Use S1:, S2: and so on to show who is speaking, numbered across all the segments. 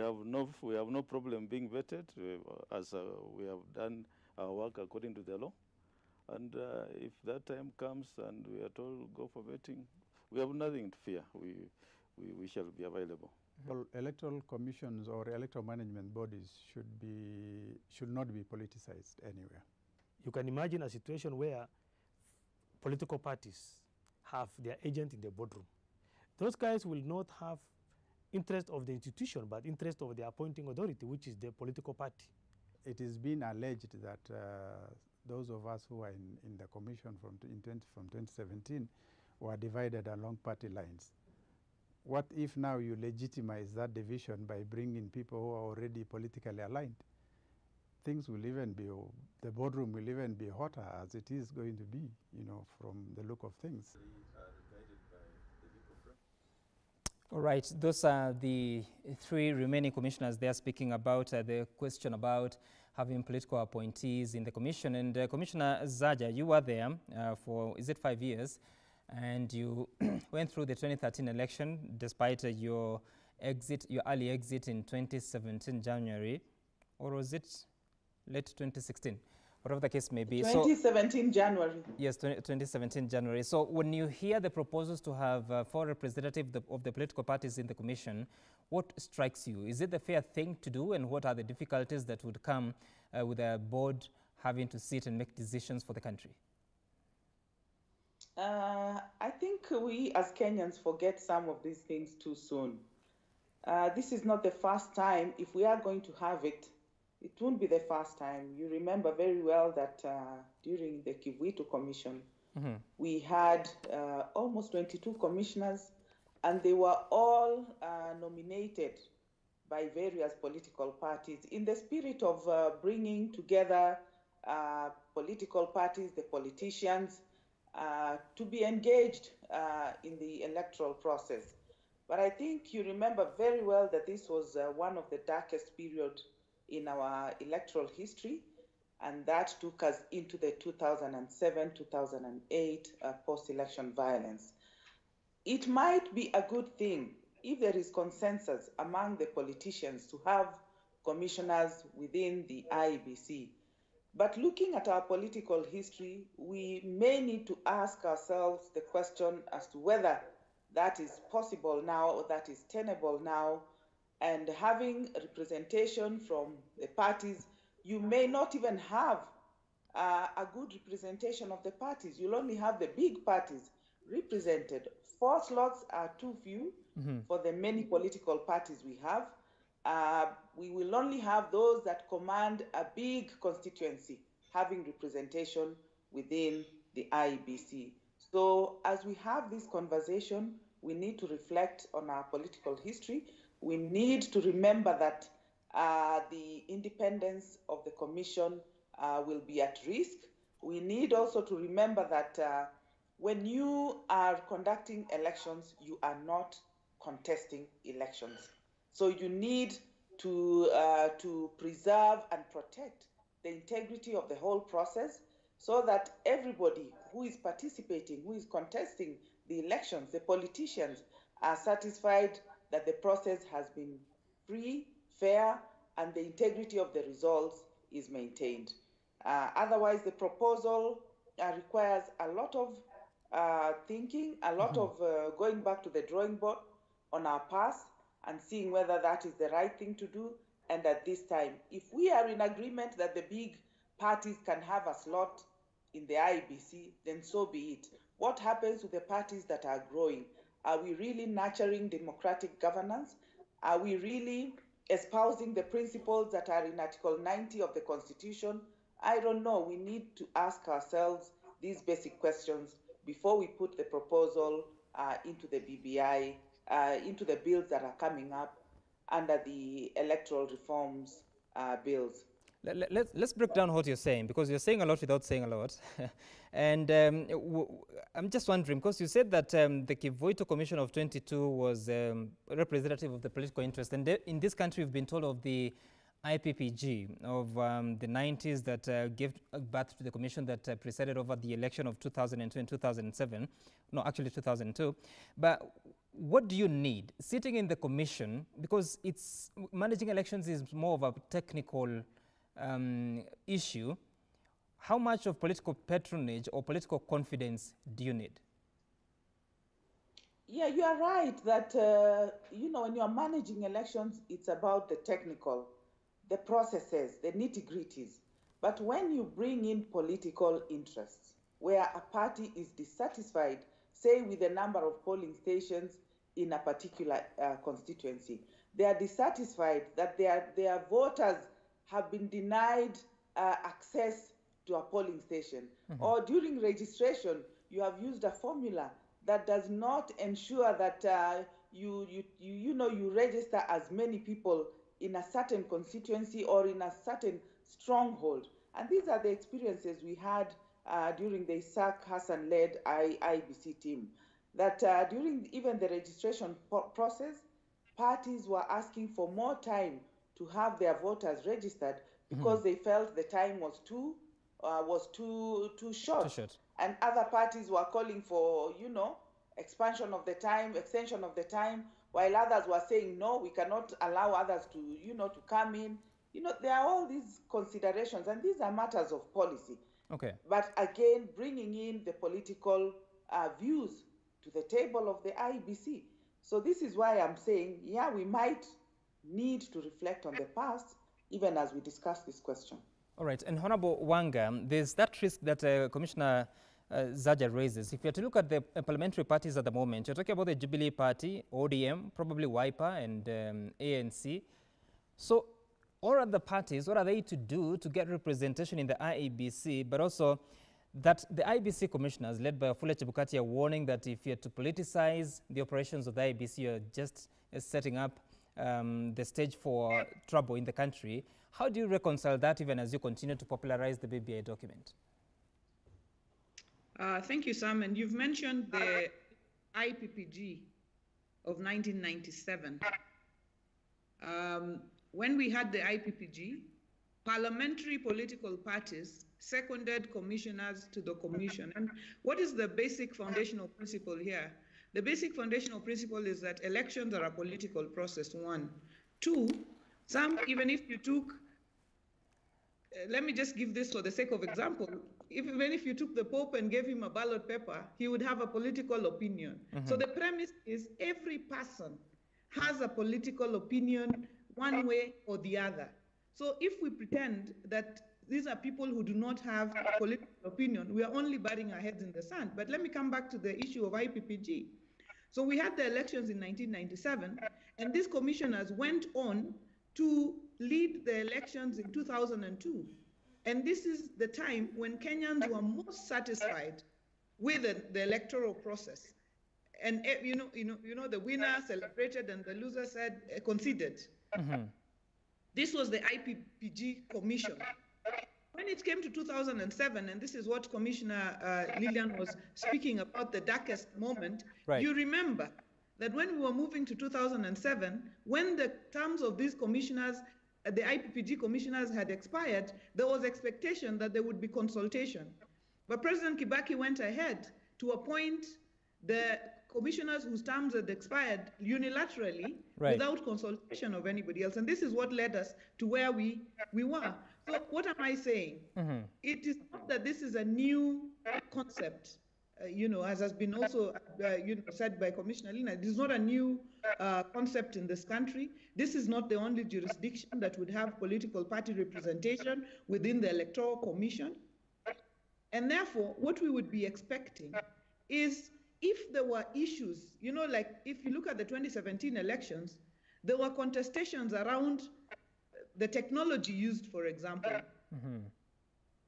S1: have no problem being vetted, as we have done our work according to the law. And if that time comes and we are told go for vetting, we have nothing to fear. We shall be available.
S2: Well, electoral commissions or electoral management bodies should not be politicized anywhere.
S3: You can imagine a situation where political parties have their agent in the boardroom. Those guys will not have interest of the institution, but interest of the appointing authority, which is the political party.
S2: It is being alleged that those of us who are in the commission from 2017 were divided along party lines. What if now you legitimize that division by bringing people who are already politically aligned? Things will even be, the boardroom will even be hotter as it is going to be, you know, from the look of things.
S4: All right, those are the three remaining commissioners. They are speaking about the question about having political appointees in the commission. And Commissioner Zaja, you were there for, is it 5 years? And you went through the 2013 election despite your early exit in 2017 January, or was it late 2016? Whatever the case may be.
S5: 2017 January.
S4: Yes, 2017 January. So when you hear the proposals to have 4 representatives of the political parties in the commission, what strikes you? Is it the fair thing to do, and what are the difficulties that would come with a board having to sit and make decisions for the country?
S5: I think we as Kenyans forget some of these things too soon. This is not the first time. If we are going to have it, it won't be the first time. You remember very well that during the Kivuitu Commission, we had almost 22 commissioners, and they were all nominated by various political parties in the spirit of bringing together political parties, the politicians, to be engaged in the electoral process. But I think you remember very well that this was one of the darkest periods in our electoral history, and that took us into the 2007-2008 post-election violence. It might be a good thing if there is consensus among the politicians to have commissioners within the IEBC. But looking at our political history, we may need to ask ourselves the question as to whether that is possible now or that is tenable now. And having representation from the parties, you may not even have a good representation of the parties. You'll only have the big parties represented. 4 slots are too few for the many political parties we have. We will only have those that command a big constituency having representation within the IEBC. So as we have this conversation, we need to reflect on our political history. We need to remember that the independence of the commission will be at risk. We need also to remember that when you are conducting elections, you are not contesting elections. So you need to preserve and protect the integrity of the whole process so that everybody who is participating, who is contesting the elections, the politicians, are satisfied that the process has been free, fair, and the integrity of the results is maintained. Otherwise, the proposal requires a lot of thinking, a lot of going back to the drawing board on our past and seeing whether that is the right thing to do. And at this time, if we are in agreement that the big parties can have a slot in the IEBC, then so be it. What happens to the parties that are growing? Are we really nurturing democratic governance? Are we really espousing the principles that are in Article 90 of the Constitution? I don't know. We need to ask ourselves these basic questions before we put the proposal into the BBI, into the bills that are coming up under the electoral reforms bills.
S4: Let's break down what you're saying, because you're saying a lot without saying a lot. And I'm just wondering, because you said that the Kivuitu Commission of 22 was representative of the political interest. And in this country, we've been told of the IPPG of the 90s that gave birth to the commission that presided over the election of 2002 and 2007. No, actually 2002. But what do you need sitting in the commission, because it's managing elections is more of a technical issue? How much of political patronage or political confidence do you need?
S5: Yeah, you are right that, you know, when you are managing elections, it's about the technical, the processes, the nitty-gritties. But when you bring in political interests, where a party is dissatisfied, say with the number of polling stations in a particular constituency, they are dissatisfied that their voters have been denied access to a polling station. Mm-hmm. Or during registration, you have used a formula that does not ensure that you register as many people in a certain constituency or in a certain stronghold. And these are the experiences we had during the Isaac Hassan-led IEBC team, that during even the registration process, parties were asking for more time to have their voters registered because mm-hmm. they felt the time was too short. And other parties were calling for, you know, extension of the time, while others were saying, no, we cannot allow others to, you know, to come in. You know, there are all these considerations, and these are matters of policy.
S4: Okay.
S5: But again, bringing in the political views to the table of the IEBC. So this is why I'm saying, yeah, we might need to reflect on the past, even as we discuss this question.
S4: All right. And Honorable Wanga, there's that risk that Commissioner Zaja raises. If you have to look at the parliamentary parties at the moment, you're talking about the Jubilee Party, ODM, probably WIPA, and ANC. So all other parties, what are they to do to get representation in the IEBC, but also that the IEBC commissioners, led by Wafula Chebukati, are warning that if you're to politicize the operations of the IEBC, you're just setting up the stage for trouble in the country. How do you reconcile that even as you continue to popularize the BBI document?
S6: Thank you, Sam. And you've mentioned the IPPG of 1997. When we had the IPPG, parliamentary political parties seconded commissioners to the commission. And what is the basic foundational principle here? The basic foundational principle is that elections are a political process, 1. 2, Sam, even if you took, let me just give this for the sake of example, even if you took the Pope and gave him a ballot paper, he would have a political opinion. Mm-hmm. So the premise is every person has a political opinion one way or the other. So if we pretend that these are people who do not have a political opinion, we are only burying our heads in the sand. But let me come back to the issue of IPPG. So we had the elections in 1997, and these commissioners went on to lead the elections in 2002. And this is the time when Kenyans were most satisfied with the electoral process. And you know, the winner celebrated and the loser said conceded. Mm-hmm. This was the IPPG commission. When it came to 2007, and this is what Commissioner Lillian was speaking about, the darkest moment, right. You remember that when we were moving to 2007, when the terms of these commissioners, the IPPG commissioners had expired, there was expectation that there would be consultation. But President Kibaki went ahead to appoint the commissioners whose terms had expired unilaterally, right, without consultation of anybody else. And this is what led us to where we were. So what am I saying? Mm-hmm. It is not that this is a new concept, you know, as has been also said by Commissioner Lina. It is not a new concept in this country. This is not the only jurisdiction that would have political party representation within the Electoral Commission. And therefore, what we would be expecting is, if there were issues, you know, like if you look at the 2017 elections, there were contestations around the technology used, for example, mm-hmm,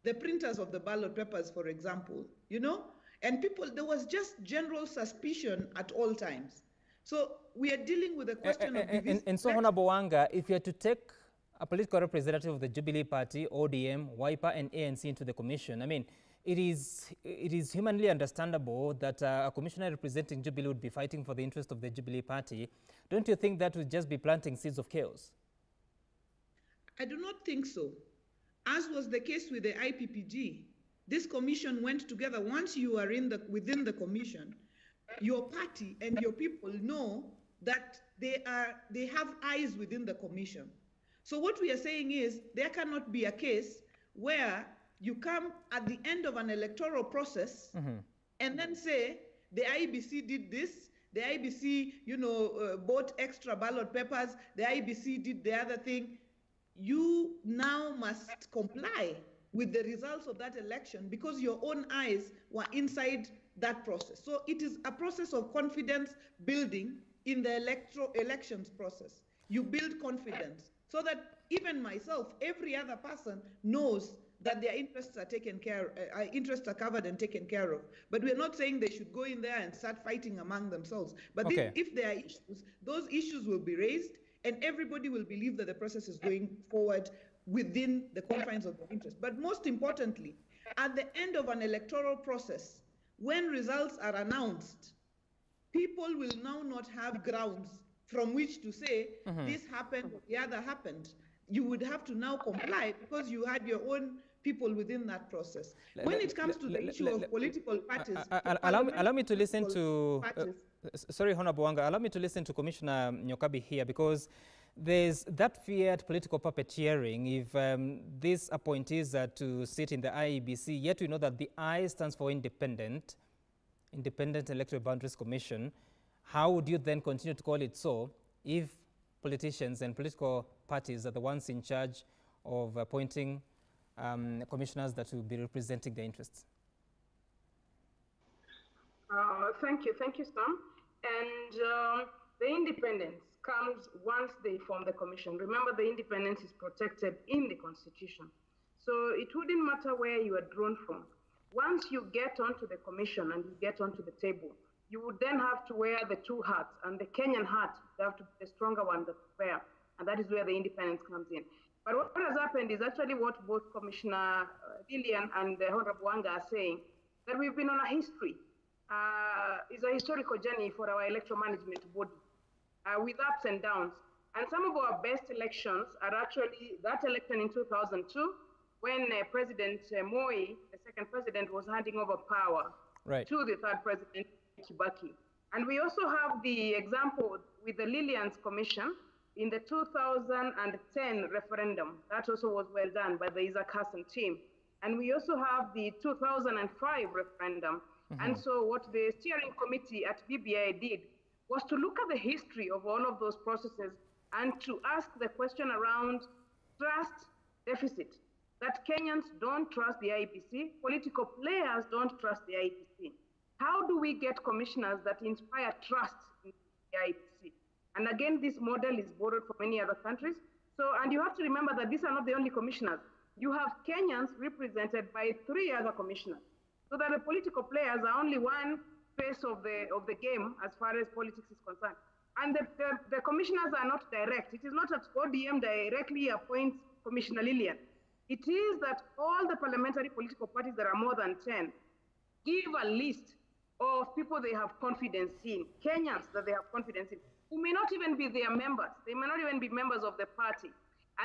S6: the printers of the ballot papers, for example, you know, and people, there was just general suspicion at all times. So we are dealing with a question of...
S4: And so, Honorable Wanga, if you had to take a political representative of the Jubilee Party, ODM, WIPA, and ANC into the commission, I mean, it is humanly understandable that a commissioner representing Jubilee would be fighting for the interest of the Jubilee Party. Don't you think that would just be planting seeds of chaos?
S6: I do not think so. As was the case with the IPPG, this commission went together. Once you are within the commission, your party and your people know that they have eyes within the commission. So what we are saying is there cannot be a case where you come at the end of an electoral process and then say the IEBC did this, the IEBC, bought extra ballot papers, the IEBC did the other thing. You now must comply with the results of that election because your own eyes were inside that process. So it is a process of confidence building in the elections process. You build confidence so that even myself, every other person knows that their interests are interests are covered and taken care of. But we're not saying they should go in there and start fighting among themselves. But if there are issues, those issues will be raised and everybody will believe that the process is going forward within the confines of their interest. But most importantly, at the end of an electoral process, when results are announced, people will now not have grounds from which to say this happened or the other happened. You would have to now comply because you had your own people within that process. When it comes to the issue of political parties...
S4: allow me to listen to... sorry, Honorable Wanga, allow me to listen to Commissioner Nyokabi here because there's that fear at political puppeteering if these appointees are to sit in the IEBC, yet we know that the I stands for Independent Electoral Boundaries Commission. How would you then continue to call it so if politicians and political parties are the ones in charge of appointing commissioners that will be representing their interests?
S7: Thank you, Sam. And the independence comes once they form the commission. Remember, the independence is protected in the Constitution. So it wouldn't matter where you are drawn from. Once you get onto the commission and you get onto the table, you would then have to wear the two hats, and the Kenyan hat, they have to be the stronger one that you wear, and that is where the independence comes in. But what has happened is actually what both Commissioner Lillian and Honorable Wanga are saying, that we've been on a history. It's a historical journey for our electoral management body with ups and downs. And some of our best elections are actually that election in 2002 when President Moi, the second president, was handing over power to the third president, Kibaki. And we also have the example with the Lillian's Commission in the 2010 referendum. That also was well done by the Isaac Hassan team. And we also have the 2005 referendum. And so what the steering committee at BBI did was to look at the history of all of those processes and to ask the question around trust deficit, that Kenyans don't trust the IEBC, political players don't trust the IEBC. How do we get commissioners that inspire trust in the IEBC? And again, this model is borrowed from many other countries. So, and you have to remember that these are not the only commissioners. You have Kenyans represented by 3 other commissioners. So that the political players are only one face of the game as far as politics is concerned. And the commissioners are not direct. It is not that ODM directly appoints Commissioner Lillian. It is that all the parliamentary political parties that are more than 10 give a list of people they have confidence in, Kenyans that they have confidence in, who may not even be their members. They may not even be members of the party.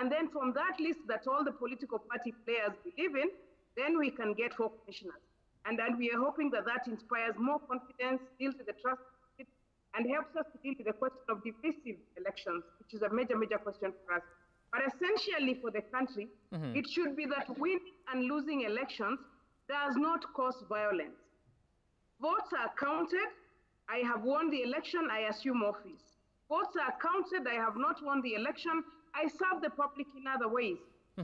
S7: And then from that list that all the political party players believe in, then we can get 4 commissioners. And we are hoping that that inspires more confidence, deals with the trust, and helps us to deal with the question of divisive elections, which is a major, major question for us. But essentially for the country, it should be that winning and losing elections does not cause violence. Votes are counted. I have won the election, I assume office. Votes are counted, I have not won the election, I serve the public in other ways.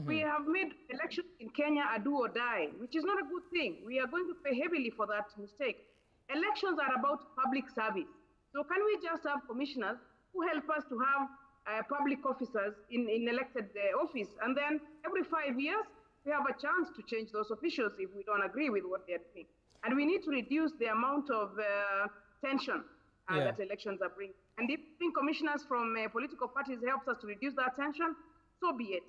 S7: We have made elections in Kenya a do or die, which is not a good thing. We are going to pay heavily for that mistake. Elections are about public service. So can we just have commissioners who help us to have public officers in elected office? And then every 5 years, we have a chance to change those officials if we don't agree with what they're doing. And we need to reduce the amount of tension that elections are bringing. And if commissioners from political parties helps us to reduce that tension, so be it.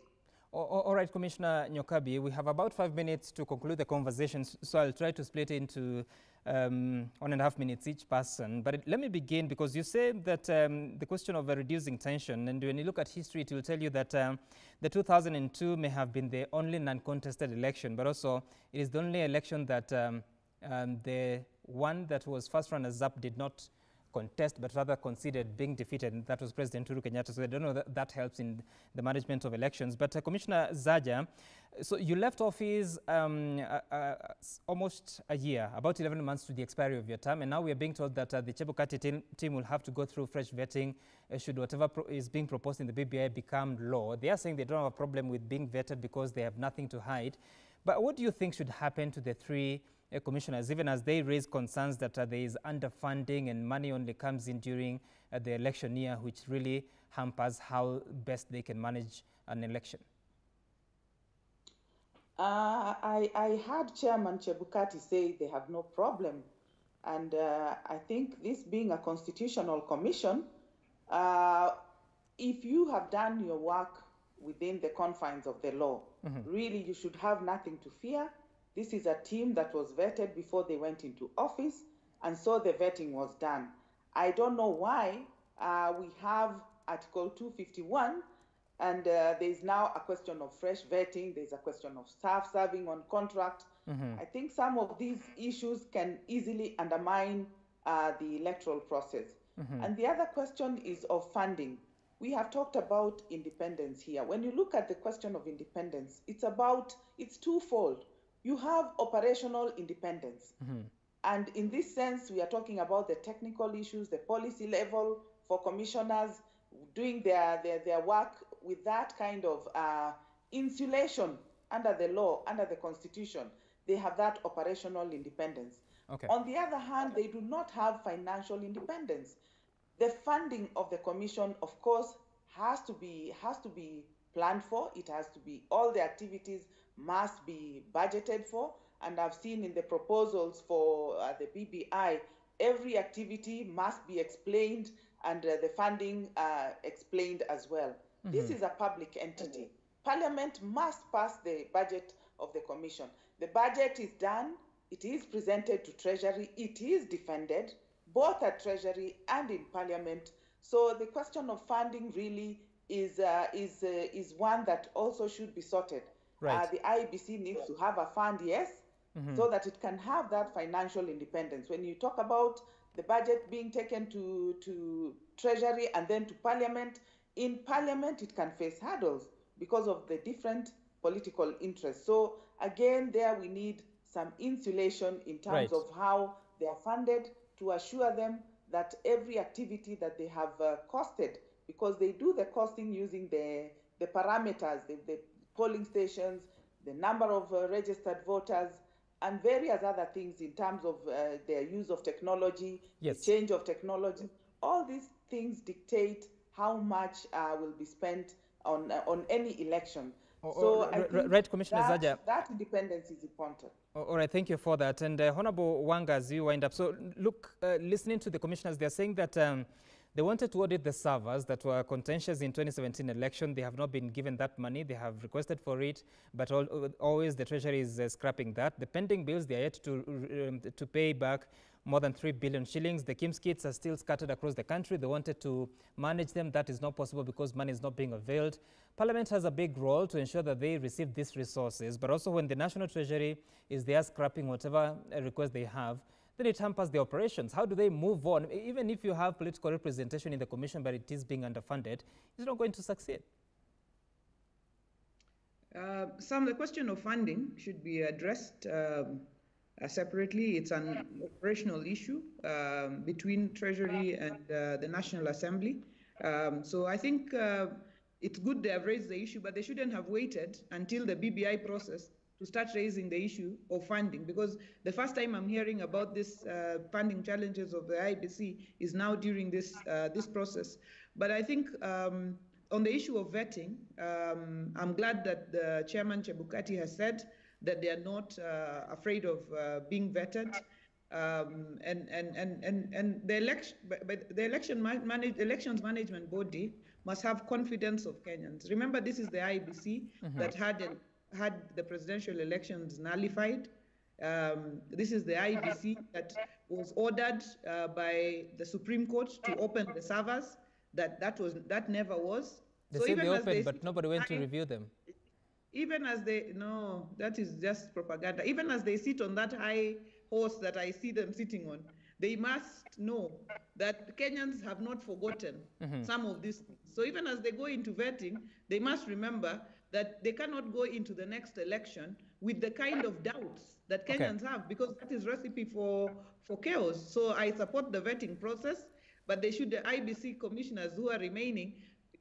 S4: All right, Commissioner Nyokabi, we have about 5 minutes to conclude the conversation, so I'll try to split into 1.5 minutes each person. But let me begin, because you said that the question of reducing tension, and when you look at history, it will tell you that the 2002 may have been the only non-contested election, but also it is the only election that the one that was first runners-up did not contest, but rather considered being defeated, and that was President Uhuru Kenyatta. So I don't know that that helps in the management of elections. But Commissioner Zaja, so you left office almost a year, about 11 months to the expiry of your term, and now we are being told that the Chebukati team will have to go through fresh vetting should whatever is being proposed in the BBI become law. They are saying they don't have a problem with being vetted because they have nothing to hide. But what do you think should happen to the three commissioners, even as they raise concerns that there is underfunding and money only comes in during the election year, which really hampers how best they can manage an election?
S5: I heard Chairman Chebukati say they have no problem. And I think this being a constitutional commission, if you have done your work within the confines of the law, really you should have nothing to fear. This is a team that was vetted before they went into office, and so the vetting was done. I don't know why we have Article 251, and there is now a question of fresh vetting. There's a question of staff serving on contract. I think some of these issues can easily undermine the electoral process. And the other question is of funding. We have talked about independence here. When you look at the question of independence, it's twofold. You have operational independence. And in this sense, we are talking about the technical issues, the policy level for commissioners doing their work with that kind of insulation under the law, under the constitution. They have that operational independence.
S4: Okay.
S5: On the other hand, they do not have financial independence. The funding of the commission, of course, has to be planned for. It has to be, all the activities must be budgeted for. And I've seen in the proposals for the BBI, every activity must be explained and the funding explained as well. This is a public entity. Parliament must pass the budget of the commission. The budget is done. It is presented to Treasury. It is defended, both at Treasury and in Parliament. So the question of funding really is one that also should be sorted.
S4: Right.
S5: The IEBC needs to have a fund, yes, so that it can have that financial independence. When you talk about the budget being taken to Treasury and then to Parliament, in Parliament it can face hurdles because of the different political interests. So again, there we need some insulation in terms of how they are funded to assure them that every activity that they have costed, because they do the costing using the parameters, the polling stations, the number of registered voters, and various other things in terms of their use of technology, the change of technology. All these things dictate how much will be spent on any election. So I think
S4: Commissioner Zaja,
S5: that independence is important.
S4: All right, thank you for that. And Honorable Wanga, as you wind up, so look, listening to the commissioners, they're saying that they wanted to audit the servers that were contentious in 2017 election. They have not been given that money. They have requested for it, but always the Treasury is scrapping that. The pending bills, they are yet to pay back more than 3 billion shillings. The KIMS kits are still scattered across the country. They wanted to manage them. That is not possible because money is not being availed. Parliament has a big role to ensure that they receive these resources, but also when the National Treasury is there scrapping whatever request they have, then it hampers the operations. How do they move on? Even if you have political representation in the commission, but it is being underfunded, it's not going to succeed.
S6: The question of funding should be addressed separately. It's an operational issue between Treasury and the National Assembly. So I think it's good they have raised the issue, but they shouldn't have waited until the BBI process to start raising the issue of funding, because the first time I'm hearing about this funding challenges of the IEBC is now during this process. But I think on the issue of vetting, I'm glad that the Chairman Chebukati has said that they are not afraid of being vetted, and the elections management body must have confidence of Kenyans. Remember, this is the IEBC that had the presidential elections nullified. This is the IEBC that was ordered by the Supreme Court to open the servers. That never was.
S4: They say they opened, but nobody went to review them.
S6: Even as no, that is just propaganda. Even as they sit on that high horse that I see them sitting on, they must know that Kenyans have not forgotten some of these things. So even as they go into vetting, they must remember that they cannot go into the next election with the kind of doubts that Kenyans have, because that is recipe for chaos. So I support the vetting process, but the IEBC commissioners who are remaining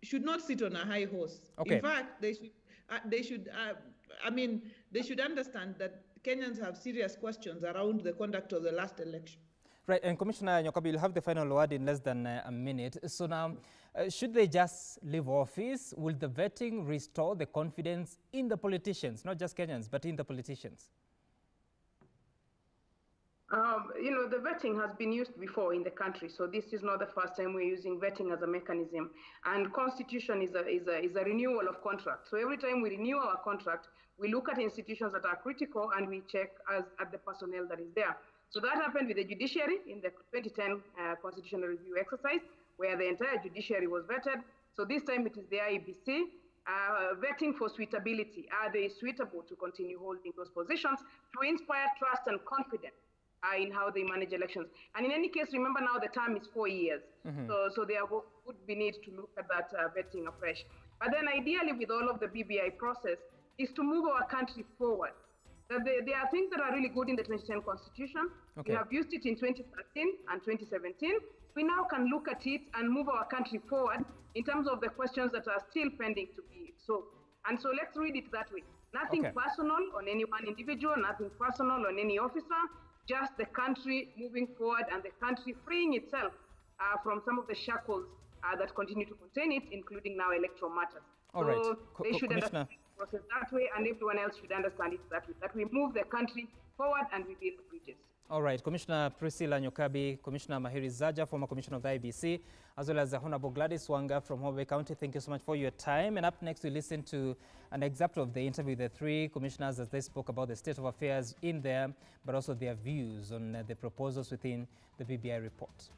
S6: should not sit on a high horse. In fact, they should understand that Kenyans have serious questions around the conduct of the last election.
S4: Right, and Commissioner Nyokabi, you'll have the final word in less than a minute. So now, should they just leave office? Will the vetting restore the confidence in the politicians, not just Kenyans, but in the politicians?
S7: The vetting has been used before in the country, so this is not the first time we're using vetting as a mechanism. And constitution is a renewal of contract. So every time we renew our contract, we look at institutions that are critical and we check at the personnel that is there. So that happened with the judiciary in the 2010 constitutional review exercise, where the entire judiciary was vetted. So this time it is the IEBC. Vetting for suitability. Are they suitable to continue holding those positions to inspire trust and confidence in how they manage elections? And in any case, remember now the term is 4 years. So there would be need to look at that vetting afresh. But then ideally with all of the BBI process is to move our country forward. There are things that are really good in the 2010 Constitution. We have used it in 2013 and 2017. We now can look at it and move our country forward in terms of the questions that are still pending to be solved. And so let's read it that way. Nothing personal on any one individual, nothing personal on any officer, just the country moving forward and the country freeing itself from some of the shackles that continue to contain it, including now electoral matters. So they should understand the process that way, and everyone else should understand it that way, that we move the country forward and we build bridges.
S4: All right, Commissioner Priscilla Nyokabi, Commissioner Mahiri Zaja, former Commissioner of the IEBC, as well as Honorable Gladys Wanga from Homa Bay County. Thank you so much for your time. And up next, we listen to an excerpt of the interview with the three commissioners as they spoke about the state of affairs in there, but also their views on the proposals within the BBI report.